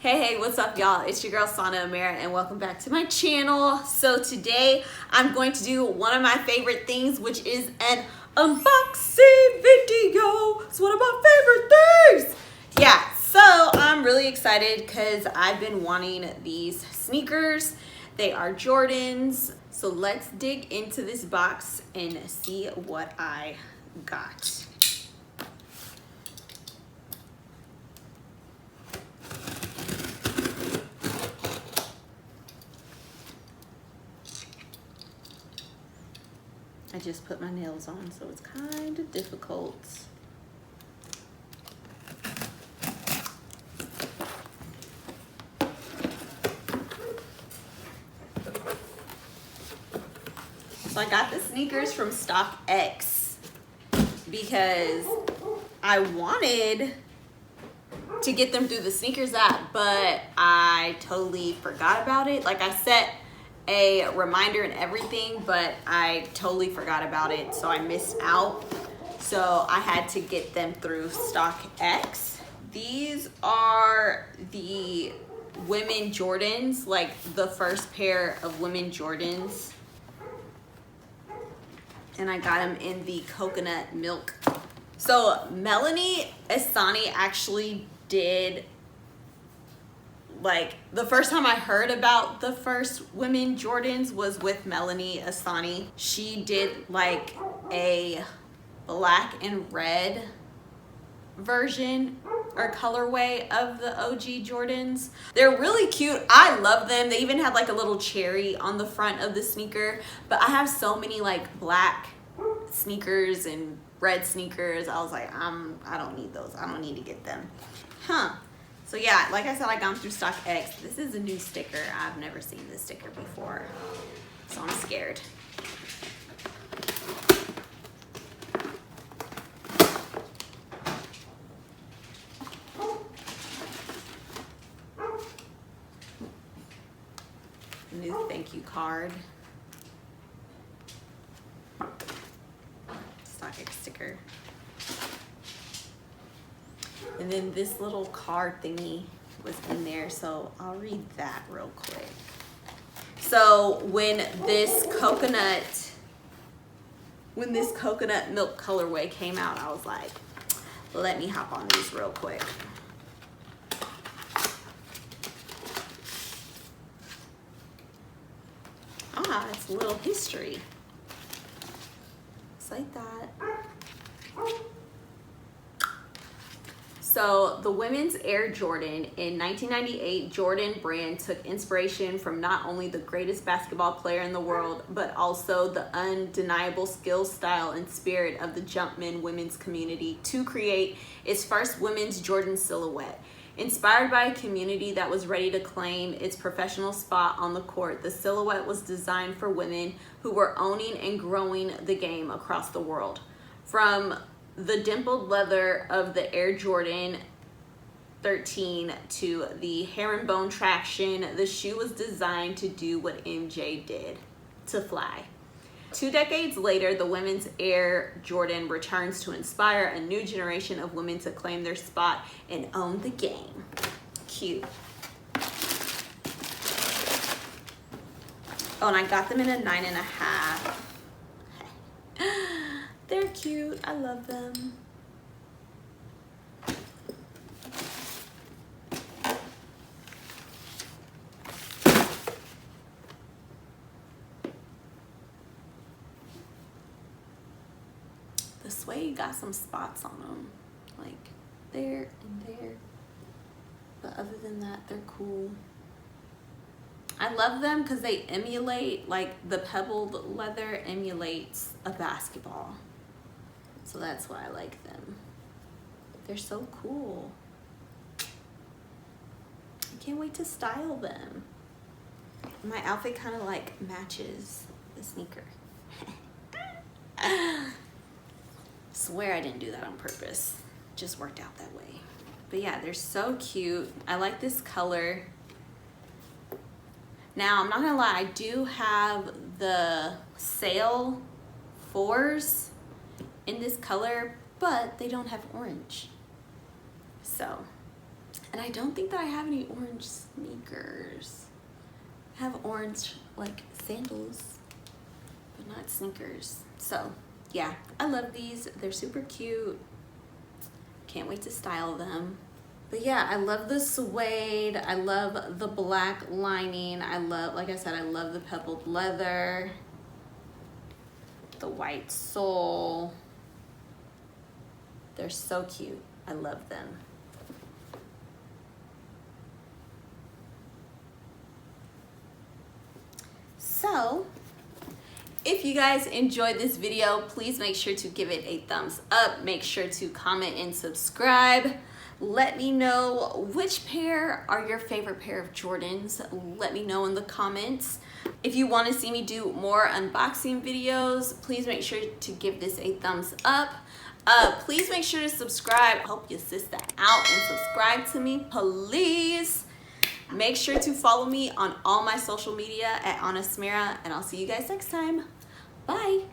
Hey, what's up, y'all? It's your girl, aanasmira, and welcome back to my channel. So today, I'm going to do one of my favorite things, which is an unboxing video. It's one of my favorite things. Yeah, so I'm really excited because I've been wanting these sneakers. They are Jordans. So let's dig into this box and see what I got. I just put my nails on, so it's kind of difficult. So I got the sneakers from StockX because I wanted to get them through the sneakers app, but I totally forgot about it. Like, I set a reminder and everything, but I totally forgot about it, so I missed out. So I had to get them through StockX. These are the women Jordans, like the first pair of women Jordans. And I got them in the coconut milk. So Melanie Asani actually did, like, the first time I heard about the first women Jordans was with Melanie Asani. She did like a black and red version or colorway of the OG Jordans. They're really cute. I love them. They even had like a little cherry on the front of the sneaker, but I have so many like black sneakers and red sneakers. I was like, I don't need those. I don't need to get them. So yeah, like I said, I got them through StockX. This is a new sticker. I've never seen this sticker before, so I'm scared. New thank you card. StockX sticker. And then this little card thingy was in there, so I'll read that real quick. So when this coconut milk colorway came out, I was like, let me hop on these real quick. It's a little history. Just like that. So the women's Air Jordan in 1998, Jordan brand took inspiration from not only the greatest basketball player in the world, but also the undeniable skill, style, and spirit of the Jumpman women's community to create its first women's Jordan silhouette. Inspired by a community that was ready to claim its professional spot on the court, the silhouette was designed for women who were owning and growing the game across the world. From the dimpled leather of the Air Jordan 13 to the herringbone traction, the shoe was designed to do what MJ did, to fly. 2 decades later, the women's Air Jordan returns to inspire a new generation of women to claim their spot and own the game. Cute. Oh, and I got them in a 9.5. They're cute. I love them. The suede got some spots on them, like there and there. But other than that, they're cool. I love them because they emulate, like the pebbled leather emulates a basketball. So that's why I like them. They're so cool. I can't wait to style them. My outfit kind of like matches the sneaker. Swear I didn't do that on purpose. Just worked out that way. But yeah, they're so cute. I like this color. Now, I'm not gonna lie, I do have the sale 4s in this color, but they don't have orange. So And I don't think that I have any orange sneakers. I have orange like sandals, but not sneakers. So yeah, I love these. They're super cute. Can't wait to style them. But yeah, I love the suede. I love the black lining. I love, like I said, I love the pebbled leather, the white sole. They're so cute. I love them. So, if you guys enjoyed this video, please make sure to give it a thumbs up. Make sure to comment and subscribe. Let me know which pair are your favorite pair of Jordans. Let me know in the comments. If you want to see me do more unboxing videos, please make sure to give this a thumbs up. Please make sure to subscribe. Help your sister out and subscribe to me, please. Make sure to follow me on all my social media at aanasmira, and I'll see you guys next time. Bye.